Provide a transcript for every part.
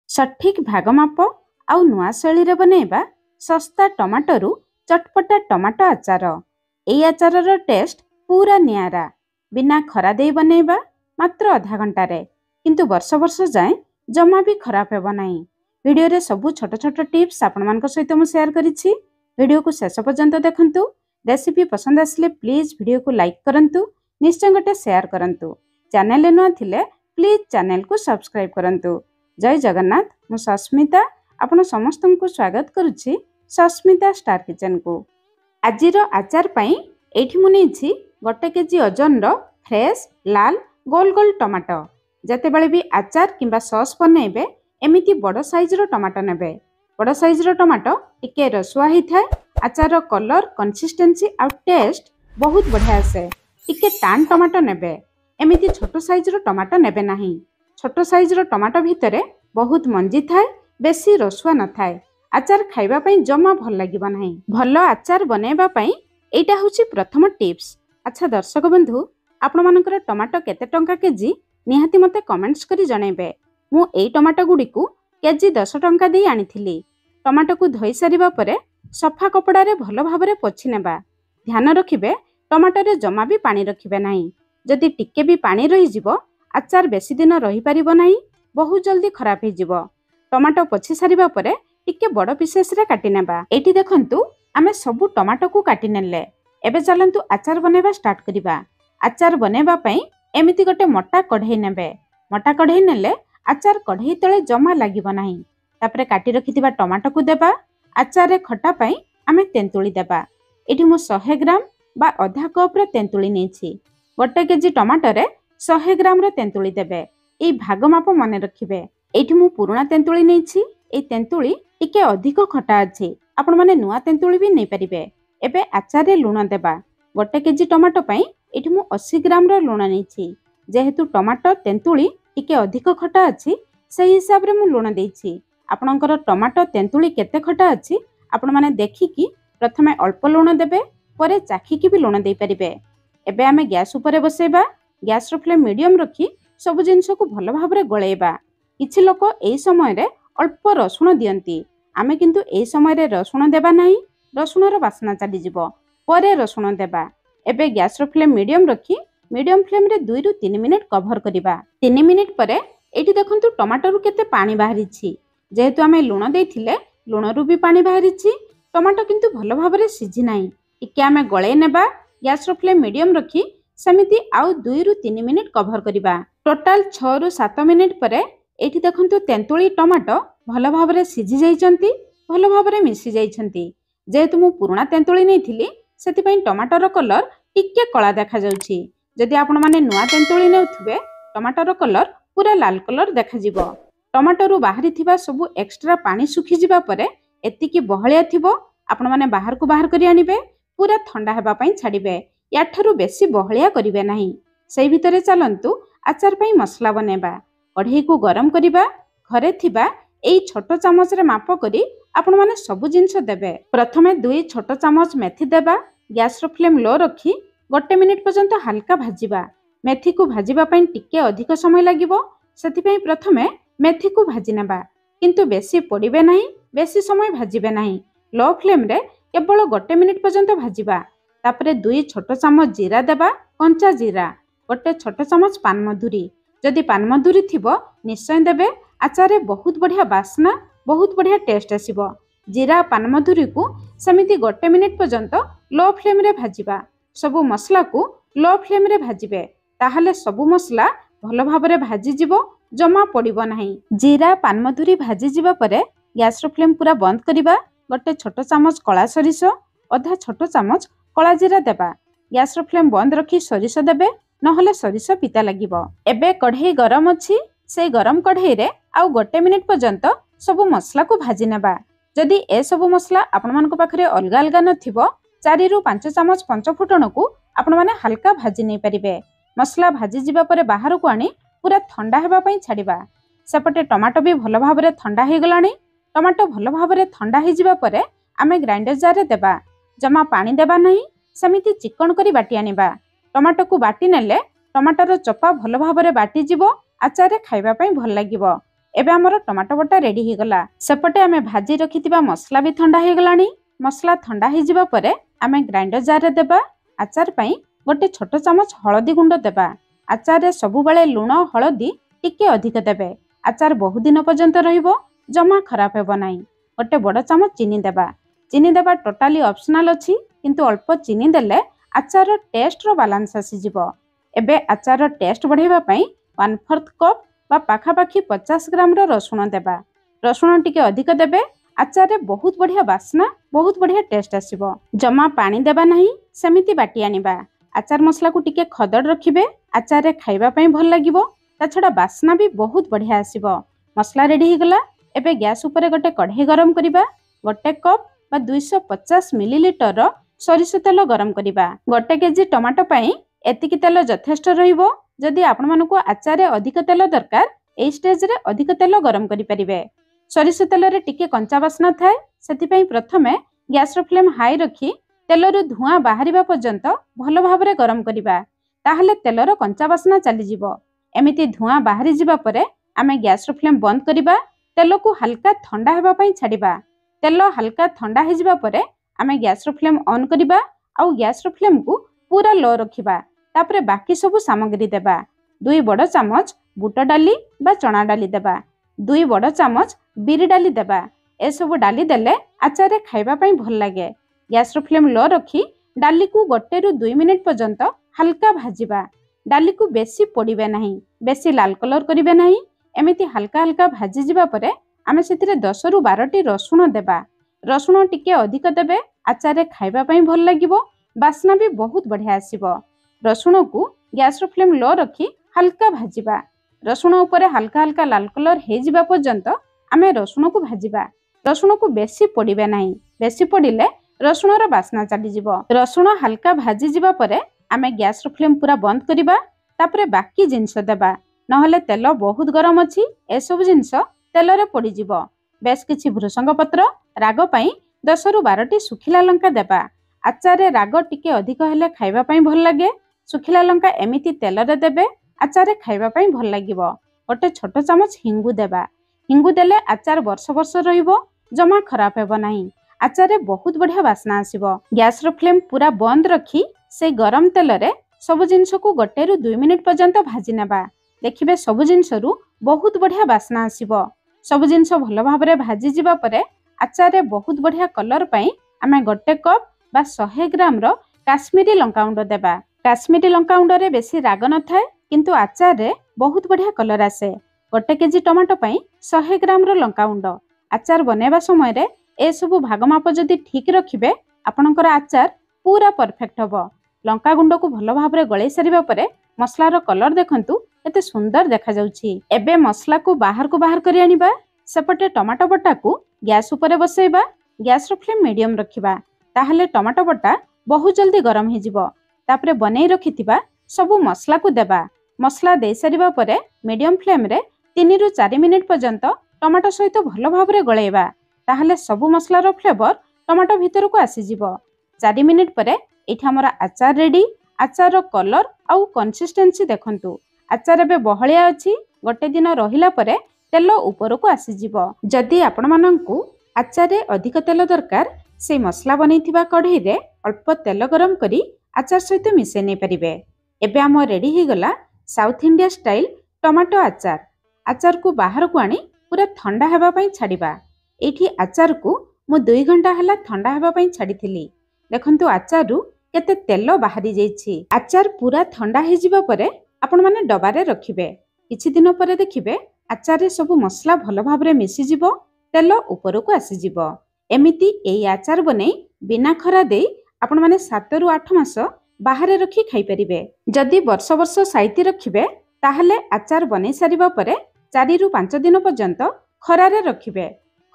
सठिक भागमाप आउ नुआ शैली बनैबा सस्ता टमाटोरू चटपटा टमाटो आचार। एई आचारर टेस्ट पूरा नियारा। बिना खरा देई बनैबा मात्र आधा घंटारे, किंतु वर्ष वर्ष जाए जमा भी खराब हेबो नाही। वीडियो रे सबु छोट छोट टिप्स आपण मानक सहित मु शेयर करिछि। वीडियो को शेष पर्यंत देखंतु। रेसिपी पसंद आसले प्लीज वीडियो को लाइक करंतु, निश्चय गोटे शेयर करंतु। चैनल रे नुआ थिले प्लीज चैनल को सब्सक्राइब करंतु। जय जगन्नाथ। मु सस्मिता आपण समस्त को स्वागत करुछि सस्मिता स्टार किचन को। आजिर आचार पई एठी मु नेछि 1 केजी ओजन रो फ्रेश लाल गोल गोल टमाटो। जते बेले भी आचार किंबा सॉस बनैबे एमिति बड़ साइज रो टमाटो नेबे। बड़ साइज रो टमाटो टिके रसुआ ही थाए। आचार रो कलर कंसिस्टेंसी आ टेस्ट बहुत बढ़िया आसे। टिके टान टमाटो नेबे, एमिति छोट साइज रो टमाटो नेबे नाही। छोट साइज रो टमाटो भितरे बहुत मंजी थाए, बेसी रसुआ न थाए। आचार खाइबा पई जमा भल लागिबो नाही। भलो आचार बनेबा पई एटा होची प्रथम टिप्स। अच्छा दर्शक बंधु, आपण मानकर टमाटो केते टंका केजी निहाती मते कमेंट्स करी जणैबे। मु एई टमाटो गुडी को केजी 10 टंका देई आनिथिली। टमाटो को धोई सारिबा परे सफा कपड़ा रे भलो भाबरे पोछि नेबा। ध्यान रखिबे टमाटो रे जमा भी पानी रखिबे नाही। जदि टिके भी पानी रही जिवो आचार बेसी दिन रही परिबो नाही, बहुत जल्दी खराब हो जिवो। टमाटो पोछि सारिबा परे टिके बड़ पीसेस रे काटि नेबा। एठी देखंतु आमे सबु टमाटो को काटि नेले। एबे चलंतु आचार बनेबा स्टार्ट करिबा। आचार बनेबा पई एमिति गोटे मोटा कढ़ई नेबे। मोटा कढ़ई नेले आचार कढ़ई तळे जमा लागिबो नाही। तापरे काटि रखिथिबा टमाटो को देबा। आचार रे खटा पई आमे तेंतुली देबा। एठी मु 100 ग्राम बा आधा कप रे तेंतुली नेछि। 1 केजी टमाटो रे 100 ग्राम रे तेंतुली देबे। एई भाग माप मने रखिबे। एठी मु पुराना तेंतुली नेछि। एई तेंतुली टिके अधिक खटा अछि। आपण माने नुआ तेंतुली भी नै परिबे। एबे आचार रे लूण देबा। 1 केजी टमाटो पई एठी मु 80 ग्राम रो लूण नेछि। जेहेतु टमाटो तेंतुली टिके अधिक खटा अछि, सेही हिसाब रे मु लूण देछि। आपणकर टमाटो तेंतुली केते खटा अछि आपण माने देखिकी प्रथमे अल्प लूण देबे, परे चाखिकी भी लूण देई परिबे। एबे आमे गैस ऊपर बसेबा। गैस रो फ्लेम मीडियम रखी सब जिनस को भल भाबरे गळेबा। किछि लोक एई समय रे अल्प रसुण दियंती। आमे किंतु एई समय रे रसुण देबा नाही। रसुण रो वासना चली जिवो, परे रसुण देबा। एबे गैस रो फ्लेम मीडियम रखी मीडियम फ्लेम रे 2 रु 3 मिनिट कवर करिबा। 3 मिनिट परे एठी देखंतु टमाटो रु केते पानी बाहरिछि। जेहेतु आमे लूण देइथिले लूण रु भी पानी बाहरिछि। टमाटो किंतु भल भाबरे सिझि नाही। टिके आमे गळे नेबा। गैस रो फ्लेम मीडियम रखी सेमिति आउ 2 रु 3 मिनिट कवर करिबा। टोटाल 6 रु 7 मिनिट परे एठी देखंतु तेंतुली टमाटो भल भाबरे सिझि जाइछंती, भल भाबरे मिसि जाइछंती। जेहेतु मु पुराना तेंतुली नेइथिली सेति पई टमाटोर कलर टिके कळा देखा जाउछि। जदि आपण माने नुआ तेंतुली नेउथुबे टमाटोर कलर पूरा लाल कलर देखा जिवो। टमाटोरु बाहरी थिबा सबु एक्स्ट्रा पानी सुखी जिबा परे एतिकी बहलिया थिबो आपण माने बाहर को बाहर करी आनिबे। पूरा ठंडा हेबा पई छाडिबे। याठारु बेसी बहलिया करिवे नाही। सेई भितरे चलंतु आचार पई मसला बनेबा। कढ़ई को गरम करिबा। घरे थिबा एई छोट चामच रे माप करी आपण माने सबु जिंस देबे। प्रथमे 2 छोट चामच मेथी देबा। गैस रो फ्लेम लो रखी 1 मिनिट पर्यंत हल्का भाजिबा। मेथी को भाजिबा पई टिके अधिक समय लागिबो, सेति पई प्रथमे मेथी को भाजी नेबा। किंतु बेसी पड़िबे नाही, बेसी समय भाजिबे नाही। लो फ्लेम रे केवल 1 मिनिट पर्यंत भाजिबा। तापरे 2 छोट चामच जीरा देबा। कंचा जीरा 1 छोट चामच पान मधुरी। जदि पान मधुरी थिबो निश्चय देबे। आचार रे बहुत बढ़िया बास्ना, बहुत बढ़िया टेस्ट आसीबो। जीरा पान मधुरी को सेमिति 1 मिनिट पर्यंत लो फ्लेम रे भाजिबा। सबु मसला को लो फ्लेम रे भाजिबे। ताहाले सबु मसला भल भाबरे भाजी जिवो, जमा पड़िबो नाही। जीरा पान मधुरी भाजी जिबा परे गैस रो फ्लेम पूरा बंद करिबा। 1 छोट चामच कला सरिष, आधा छोट चामच कला जीरा देबा। गैस रो फ्लेम बंद रखी सरिष देबे, नहले सरिष पिता लागिबो। एबे कढ़ई गरम अछि। से गरम कढ़ई रे आउ 1 मिनिट पर्यंत सबु मसला को भाजी नेबा। जदि ए सबु मसला आपण मानको पाखरे अलगा अलगा नथिबो 4 रु 5 चामच पंच फुटण को आपण माने हल्का भाजी नै परिबे। मसला भाजी जिबा परे बाहर को आनी पूरा ठंडा हेबा पई छाडिबा। सेपटे टमाटो भी भल भाबरे ठंडा हे गलानी। टमाटो भल भाबरे ठंडा हे जिबा परे आमे ग्राइंडर जार रे देबा। जमा पानी देबा नहीं, सेमिति चिकन करी बाटी आनिबा। टमाटो को बाटी नेले टमाटर चोपा भल भाबरे बाटी जिवो। आचार रे खाइबा पई भल लागिबो। एबे आमर टमाटो बटा रेडी हो गला। सेपटे आमे भाजी रखिथिबा मसला भी ठंडा हो गलानी। मसला ठंडा हो जिबा परे आमे ग्राइंडर जार रे देबा। आचार पई गोटे छोट चामच हळदी गुंड देबा। आचार रे सबु बेले लूण हळदी टिके अधिक देबे। आचार बहुत दिन पर्यंत रहिबो, जमा खराब हेबो नाही। गोटे बड़ चामच चीनी देबा। चीनी देबा टोटाली ऑप्शनल अछि, किंतु अल्प चीनी देले आचार टेस्ट रो बैलेंस आसी जिवो। एबे आचार टेस्ट बढ़ाइबा पई 1/4 कप बा पाखापाखी 50 ग्राम रो रसुण देबा। रसुण टिके अधिक देबे। आचार रे बहुत बढ़िया बास्ना, बहुत बढ़िया टेस्ट आसीबो। जमा पानी देबा नाही, सेमिति बाटी आनिबा। आचार मसला को टिके खदड़ रखिबे। आचार रे खाइबा पई भल लागिबो। ता छडा बास्ना भी बहुत बढ़िया आसीबो। मसला रेडी हो गला। एबे गैस ऊपर गोटे कढ़ाई गरम करिबा। गोटे कप बा 250 मिलीलीटर रो सरिष तेल गरम करिबा। गोटे केजी टमाटो पई एतिकी तेल यथेष्ट रहिबो। जदि आपण मानको आचार रे अधिक तेल दरकार, एई स्टेज रे अधिक तेल गरम करि परिबे। सरिष तेल रे टिके कंचा बास्ना थाए, सेति पई प्रथमे गैस रो फ्लेम हाई रखी तेल रो धुआं बाहरिबा पर्यंत भलो भाबरे गरम करिबा। ताहले तेल रो कंचा बास्ना चली जिवो। एमिति धुआं बाहरी जिबा परे आमे गैस रो फ्लेम बंद करिबा। तेल को हल्का ठंडा हेबा पई छाडिबा। तेल हल्का ठंडा हे जिबा परे आमे गैस रो फ्लेम ऑन करिबा आउ गैस रो फ्लेम को पूरा लो रखिबा। तापरे बाकी सबु सामग्री देबा। 2 बड़ चामच बुट डाली बा चना डाली देबा। 2 बड़ चामच बिरी डाली देबा। ए सबु डाली देले आचार रे खाइबा पई भल लागे। गैस रो फ्लेम लो रखी डाली को 1 रु 2 मिनिट पर्यंत हल्का भाजिबा। डाली को बेसी पोड़िबे नाही, बेसी लाल कलर करिबे नाही। एमिति हल्का हल्का भाजी जिबा परे आमे सेतिरे 10 रु 12 टी रसुण देबा। रसुण टिके अधिक देबे। आचार रे खाइबा पई भल लागिबो। बास्ना भी बहुत बढ़िया आसीबो। रसुण को गैस रो फ्लेम लो रखी हल्का भाजिबा। रसुण ऊपर हल्का हल्का लाल कलर हे जिबा पर्यंत आमे रसुण को भाजिबा। रसुण को बेसी पोड़िबे नाही, बेसी पोड़िले रसुण रो बास्ना चली जिवो। रसुण हल्का भाजी जिबा परे आमे गैस रो फ्लेम पूरा बंद करिबा। तापरे बाकी जिंस देबा, नहले तेल बहुत गरम अछि। ए सब जिंस तेल रे पड़ी जिवो। बेस किछि भृसंग पत्र, राग पई 10 रु 12 टी सुखिला लंका देबा। आचार रे राग टिके अधिक हेले खाइबा पई भल लागे। सुखिला लंका एमिति तेल रे देबे, आचार रे खाइबा पई भल लागिबो। गोटे छोट चामच हिंगु देबा। हिंगु देले आचार वर्ष वर्ष रहिबो, जमा खराब हेबो नाही। आचार रे बहुत बढ़िया बास्ना आसीबो। गैस रो फ्लेम पूरा बंद रखी से गरम तेल रे सब जिंस को 1 रु 2 मिनिट पर्यंत भाजी नेबा। देखिबे सब जिंस रु बहुत बढ़िया बास्ना आसीबो। सब जिंस भलो भाबरे भाजी जिबा परे आचार रे बहुत बढ़िया कलर पई आमे 1 कप बा 100 ग्राम रो काश्मीरी लंका गुंड देबा। काश्मीरी लंका गुंड रे बेसी राग न थाए, किंतु आचार रे बहुत बढ़िया कलर आसे। 1 केजी टमाटो पई 100 ग्राम रो लंका गुंड। आचार बनेबा समय रे ए सबु भाग माप जदि ठीक रखिबे आपनकर आचार पूरा परफेक्ट हबो। लंका गुंड को भलो भाबरे गळै सारिबा परे मसला रो कलर देखंतु एते सुंदर देखा जाउछि। एबे मसला को बाहर करि आनिबा। सेपटे टमाटो बटा को गैस ऊपर बसैबा। गैस रो फ्लेम मीडियम रखिबा। ताहले टमाटो बटा बहुत जल्दी गरम हे जिवो। तापरे बनै रखिथिबा सबु मसला को देबा। मसला दे सारिबा परे मीडियम फ्लेम रे 3 रु 4 मिनिट पर्यंत टमाटो सहित भलो भाबरे गळैबा। ताहले सबु मसला रो फ्लेवर टमाटो भीतर को आसी जिवो। 4 मिनिट परे एठी हमर आचार रेडी। आचार रो कलर आउ कंसिस्टेंसी देखंतु। आचार एबे बहलिया अछि। गोटे दिन रहिला परे तेल ऊपर को आसी जिवो। जदि आपण माननकु आचार रे अधिक तेल दरकार, से मसला बनैथिबा कढ़ाई रे अल्प तेल गरम करी आचार सहित मिसे नै परिबे। एबे हम रेडी हे गला साउथ इंडिया स्टाइल टमाटो आचार। आचार को बाहर को आनी पूरा ठंडा हेबा पई छाडिबा। एठी आचार को मु 2 घंटा हला ठंडा हेबा पई छाडिथिली। देखंतु आचार रु केते तेल बाहरी जाईछि। आचार पूरा ठंडा हे जिबा परे आपण माने डबा रे रखिबे। किछि दिन परे देखिबे आचार रे सब मसला भलो भाबरे मिसी जिवो, तेल ऊपर को आसी जिवो। एमिति एई आचार बनै बिना खरा देई आपण माने 7 रु 8 मास बाहरे रखी खाई परिबे। जदि वर्ष वर्ष साइती रखिबे ताहले आचार बनै सारिबा परे 4 रु 5 दिन पर्यंत खरारे रखिबे।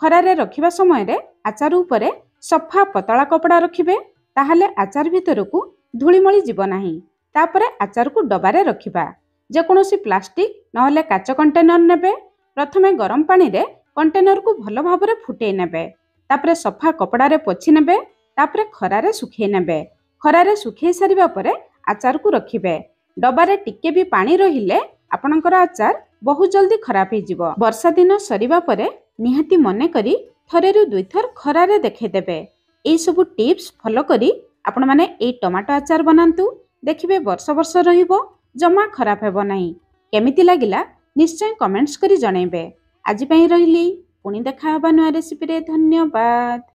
खरारे रखिबा समय रे आचार ऊपरे सफा पतला कपड़ा रखिबे। ताहले आचार भीतर को धूलिमଳି जिवो नाही। तापरे आचार को डबारे रखिबा। जे कोनोसी प्लास्टिक नहले काच कंटेनर नेबे। प्रथमे गरम पानी रे कंटेनर को भलो भाबरे फुटै नेबे। तापरे सफा कपड़ा रे पोछि नेबे। तापरे खरारे सुखै नेबे। खरारे सुखै सारिबा परे आचार को रखिबे। डबारे टिके भी पानी रहिले आपनकर आचार ବହୁତ ଜଲ୍ଦି ଖରାପ ହେଇଯିବ। ବର୍ଷା ଦିନ ସରିବା ପରେ ନିହାତି ମନେ କରି ଥରେରୁ ଦୁଇଥର ଖରାରେ ଦେଖେଇଦେବେ। ଏଇସବୁ ଟିପ୍ସ ଫଲୋ କରି ଆପଣମାନେ ଏଇ ଟମାଟୋ ଆଚାର ବନାନ୍ତୁ। ଦେଖିବେ ବର୍ଷ ବର୍ଷ ରହିବ, ଜମା ଖରାପ ହେବ ନାହିଁ। କେମିତି ଲାଗିଲା ନିଶ୍ଚୟ କମେଣ୍ଟସ୍ କରି ଜଣାଇବେ। ଆଜି ପାଇଁ ରହିଲି, ପୁଣି ଦେଖା ହେବା ନୂଆ ରେସିପିରେ। ଧନ୍ୟବାଦ।